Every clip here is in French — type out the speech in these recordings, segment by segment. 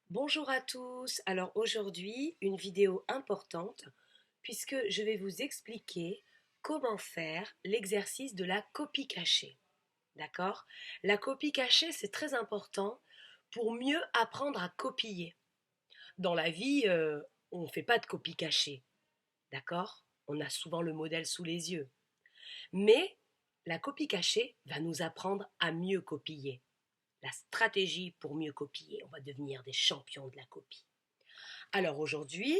Bonjour à tous. Alors aujourd'hui, une vidéo importante puisque je vais vous expliquer comment faire l'exercice de la copie cachée. D'accord? La copie cachée, c'est très important pour mieux apprendre à copier. Dans la vie, on ne fait pas de copie cachée. D'accord? On a souvent le modèle sous les yeux. Mais la copie cachée va nous apprendre à mieux copier. La stratégie pour mieux copier. On va devenir des champions de la copie. Alors aujourd'hui,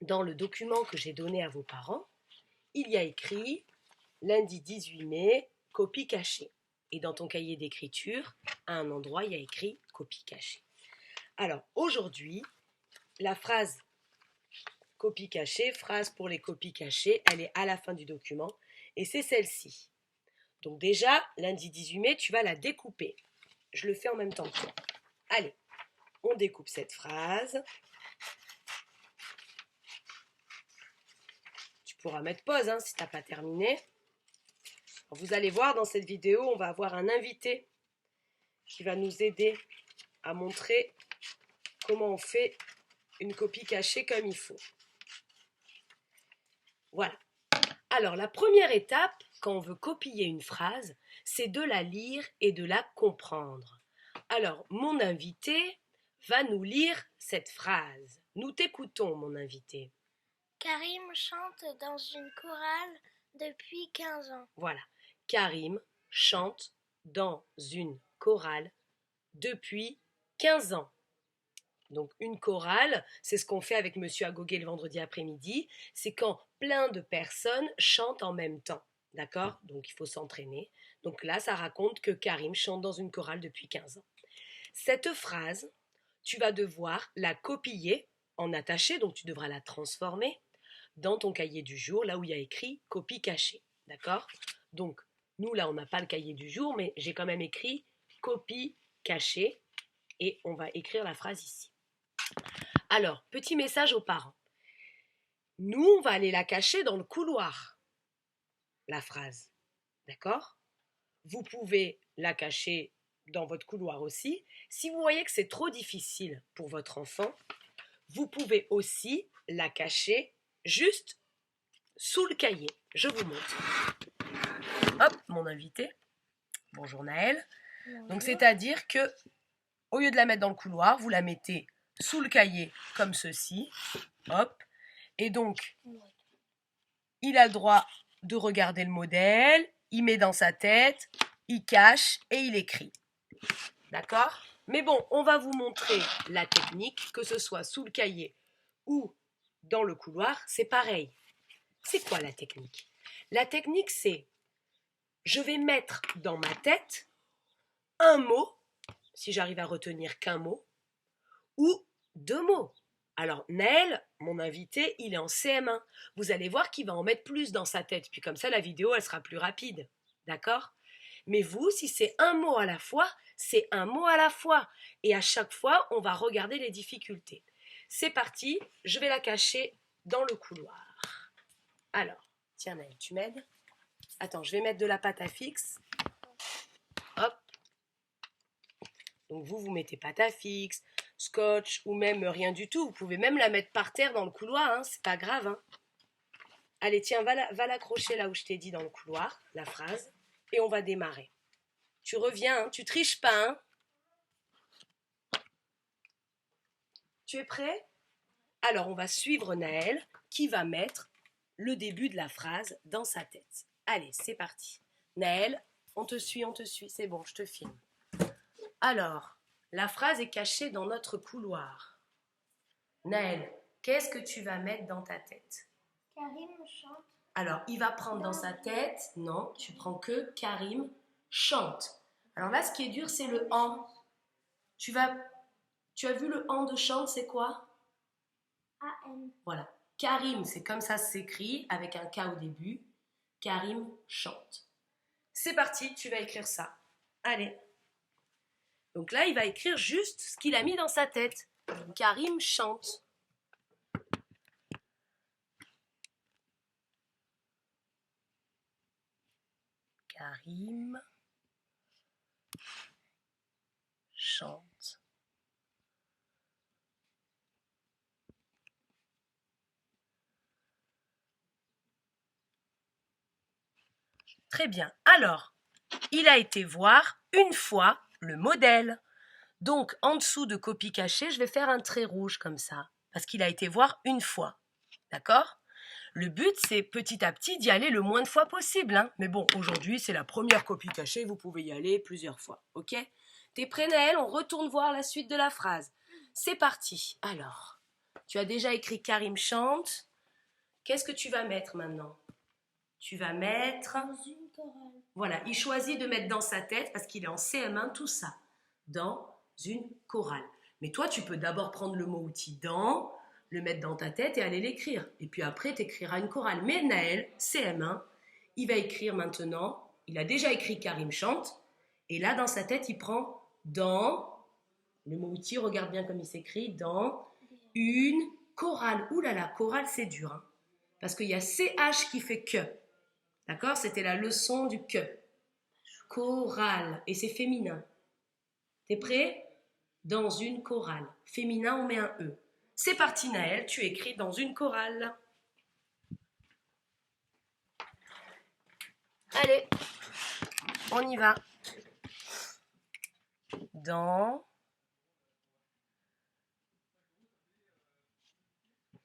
dans le document que j'ai donné à vos parents, il y a écrit lundi 18 mai, copie cachée. Et dans ton cahier d'écriture, à un endroit, il y a écrit copie cachée. Alors aujourd'hui, la phrase copie cachée, phrase pour les copies cachées, elle est à la fin du document et c'est celle-ci. Donc déjà, lundi 18 mai, tu vas la découper. Je le fais en même temps que toi. Allez, on découpe cette phrase. Tu pourras mettre pause si tu n'as pas terminé. Vous allez voir dans cette vidéo, on va avoir un invité qui va nous aider à montrer comment on fait une copie cachée comme il faut. Voilà. Alors la première étape, quand on veut copier une phrase, c'est de la lire et de la comprendre. Alors mon invité va nous lire cette phrase. Nous t'écoutons, mon invité. Karim chante dans une chorale depuis 15 ans. Voilà. Karim chante dans une chorale depuis 15 ans. Donc une chorale, c'est ce qu'on fait avec Monsieur Agoguet le vendredi après-midi, c'est quand plein de personnes chantent en même temps. D'accord? Donc il faut s'entraîner. Donc là, ça raconte que Karim chante dans une chorale depuis 15 ans. Cette phrase, tu vas devoir la copier en attaché, donc tu devras la transformer dans ton cahier du jour, là où il y a écrit copie cachée. D'accord? Donc nous, là, on n'a pas le cahier du jour, mais j'ai quand même écrit copie cachée et on va écrire la phrase ici. Alors, petit message aux parents. Nous, on va aller la cacher dans le couloir, la phrase. D'accord? Vous pouvez la cacher dans votre couloir aussi. Si vous voyez que c'est trop difficile pour votre enfant, vous pouvez aussi la cacher juste sous le cahier. Je vous montre. Hop, mon invité. Bonjour Naël. Bonjour. Donc, c'est-à-dire que, au lieu de la mettre dans le couloir, vous la mettez sous le cahier comme ceci. Hop. Et donc, il a le droit de regarder le modèle, il met dans sa tête, il cache et il écrit. D'accord? Mais bon, on va vous montrer la technique, que ce soit sous le cahier ou dans le couloir, c'est pareil. C'est quoi la technique? La technique, c'est je vais mettre dans ma tête un mot, si j'arrive à retenir qu'un mot, ou deux mots. Alors Naël, mon invité, il est en CM1. Vous allez voir qu'il va en mettre plus dans sa tête. Puis comme ça, la vidéo, elle sera plus rapide. D'accord? Mais vous, si c'est un mot à la fois, c'est un mot à la fois. Et à chaque fois, on va regarder les difficultés. C'est parti, je vais la cacher dans le couloir. Alors, tiens Naël, tu m'aides? Attends, je vais mettre de la pâte à fixe. Hop. Donc vous mettez pâte à fixe, scotch ou même rien du tout. Vous pouvez même la mettre par terre dans le couloir, c'est pas grave. Allez, tiens, va l'accrocher là où je t'ai dit dans le couloir, la phrase, et on va démarrer. Tu reviens, tu triches pas. Tu es prêt? Alors on va suivre Naël qui va mettre le début de la phrase dans sa tête. Allez, c'est parti. Naël, on te suit, c'est bon, je te filme. Alors, la phrase est cachée dans notre couloir. Naël, qu'est-ce que tu vas mettre dans ta tête? Karim chante. Alors, il va prendre dans sa tête, non, tu prends que Karim chante. Alors là, ce qui est dur, c'est le en. Tu as vu le en de chante, c'est quoi? A-N. Voilà. Karim, c'est comme ça s'écrit, avec un K au début. Karim chante. C'est parti, tu vas écrire ça. Allez. Donc là, il va écrire juste ce qu'il a mis dans sa tête. Karim chante. Karim chante. Très bien. Alors, il a été voir une fois le modèle. Donc, en dessous de copie cachée, je vais faire un trait rouge comme ça, parce qu'il a été voir une fois. D'accord? Le but, c'est petit à petit d'y aller le moins de fois possible. Hein. Mais bon, aujourd'hui, c'est la première copie cachée, vous pouvez y aller plusieurs fois. Ok? T'es prêt, Naël? On retourne voir la suite de la phrase. C'est parti. Alors, tu as déjà écrit Karim chante. Qu'est-ce que tu vas mettre maintenant? Tu vas mettre... Dans une chorale. Voilà, il choisit de mettre dans sa tête, parce qu'il est en CM1, tout ça. Dans une chorale. Mais toi, tu peux d'abord prendre le mot outil dans, le mettre dans ta tête et aller l'écrire. Et puis après, tu écriras une chorale. Mais Naël, CM1, il va écrire maintenant, il a déjà écrit Karim chante, et là, dans sa tête, il prend dans, le mot outil, regarde bien comme il s'écrit, dans une chorale. Ouh là là, chorale, c'est dur. Hein, parce qu'il y a CH qui fait que. D'accord? C'était la leçon du que. Chorale. Et c'est féminin. T'es prêt? Dans une chorale. Féminin, on met un E. C'est parti, Naël, tu écris dans une chorale. Allez, on y va. Dans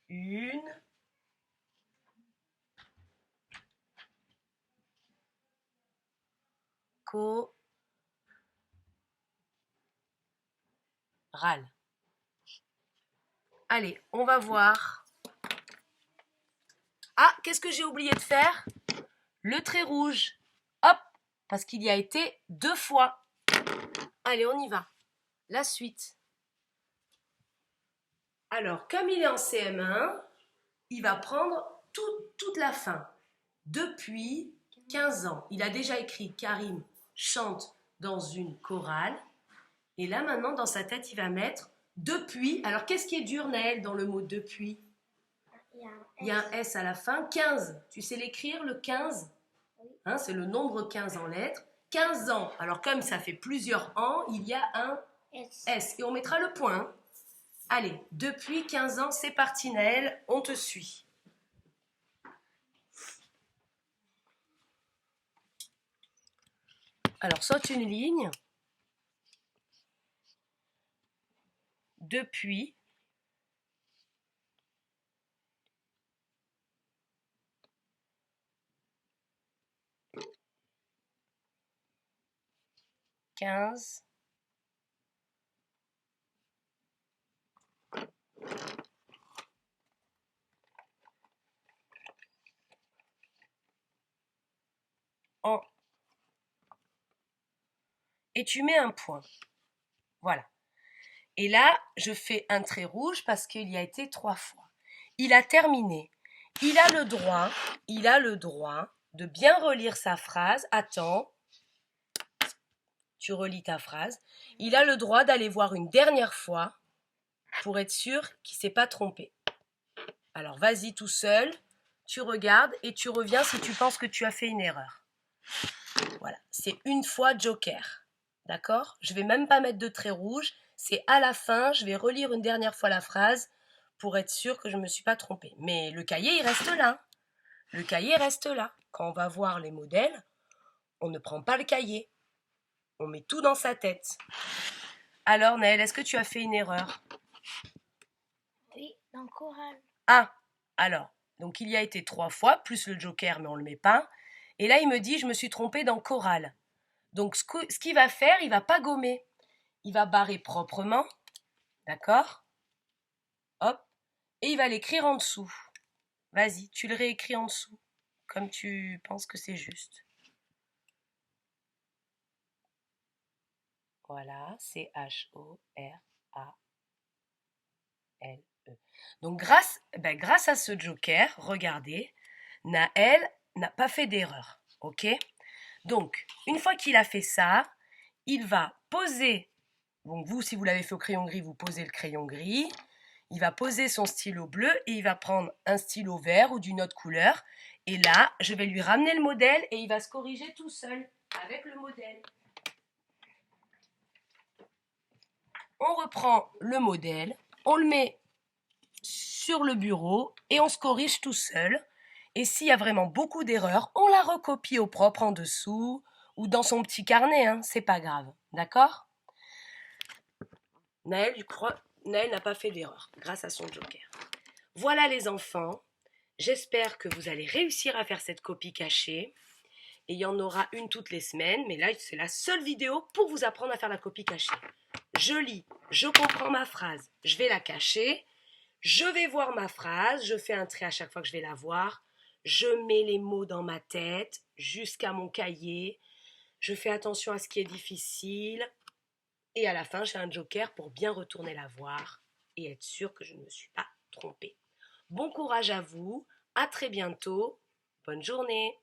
une chorale. Allez, on va voir. Ah, qu'est-ce que j'ai oublié de faire? Le trait rouge. Hop, parce qu'il y a été 2 fois. Allez, on y va. La suite. Alors, comme il est en CM1, il va prendre toute la fin. Depuis 15 ans. Il a déjà écrit Karim chante dans une chorale. Et là, maintenant, dans sa tête, il va mettre depuis. Alors, qu'est-ce qui est dur, Naël, dans le mot depuis? Il y a un S à la fin. 15. Tu sais l'écrire, le 15? Hein, c'est le nombre 15 en lettres. 15 ans. Alors, comme ça fait plusieurs ans, il y a un S. Et on mettra le point. Allez, depuis 15 ans, c'est parti, Naël. On te suit. Alors, saute une ligne. Depuis. Quinze. En. Et tu mets un point. Voilà. Et là, je fais un trait rouge parce qu'il y a été 3 fois. Il a terminé. Il a le droit de bien relire sa phrase. Attends, tu relis ta phrase. Il a le droit d'aller voir une dernière fois pour être sûr qu'il ne s'est pas trompé. Alors, vas-y tout seul, tu regardes et tu reviens si tu penses que tu as fait une erreur. Voilà, c'est une fois joker. D'accord? Je ne vais même pas mettre de trait rouge. C'est à la fin, je vais relire une dernière fois la phrase pour être sûr que je ne me suis pas trompée. Mais le cahier, il reste là. Le cahier reste là. Quand on va voir les modèles, on ne prend pas le cahier. On met tout dans sa tête. Alors, Naël, est-ce que tu as fait une erreur? Oui, dans chorale. Ah, alors, donc il y a été 3 fois, plus le joker, mais on ne le met pas. Et là, il me dit, je me suis trompée dans chorale. Donc, ce qu'il va faire, il ne va pas gommer. Il va barrer proprement. D'accord? Hop. Et il va l'écrire en dessous. Vas-y, tu le réécris en dessous, comme tu penses que c'est juste. Voilà, C-H-O-R-A-L-E. Donc, grâce à ce joker, regardez, Naël n'a pas fait d'erreur. Ok? Donc, une fois qu'il a fait ça, il va poser. Donc, vous, si vous l'avez fait au crayon gris, vous posez le crayon gris. Il va poser son stylo bleu et il va prendre un stylo vert ou d'une autre couleur. Et là, je vais lui ramener le modèle et il va se corriger tout seul avec le modèle. On reprend le modèle, on le met sur le bureau et on se corrige tout seul. Et s'il y a vraiment beaucoup d'erreurs, on la recopie au propre en dessous ou dans son petit carnet, hein, c'est pas grave, d'accord? Naël, Naël n'a pas fait d'erreur grâce à son joker. Voilà les enfants, j'espère que vous allez réussir à faire cette copie cachée. Et il y en aura une toutes les semaines, mais là c'est la seule vidéo pour vous apprendre à faire la copie cachée. Je lis, je comprends ma phrase, je vais la cacher, je vais voir ma phrase, je fais un trait à chaque fois que je vais la voir, je mets les mots dans ma tête jusqu'à mon cahier, je fais attention à ce qui est difficile, et à la fin j'ai un joker pour bien retourner la voir et être sûr que je ne me suis pas trompée. Bon courage à vous, à très bientôt, bonne journée.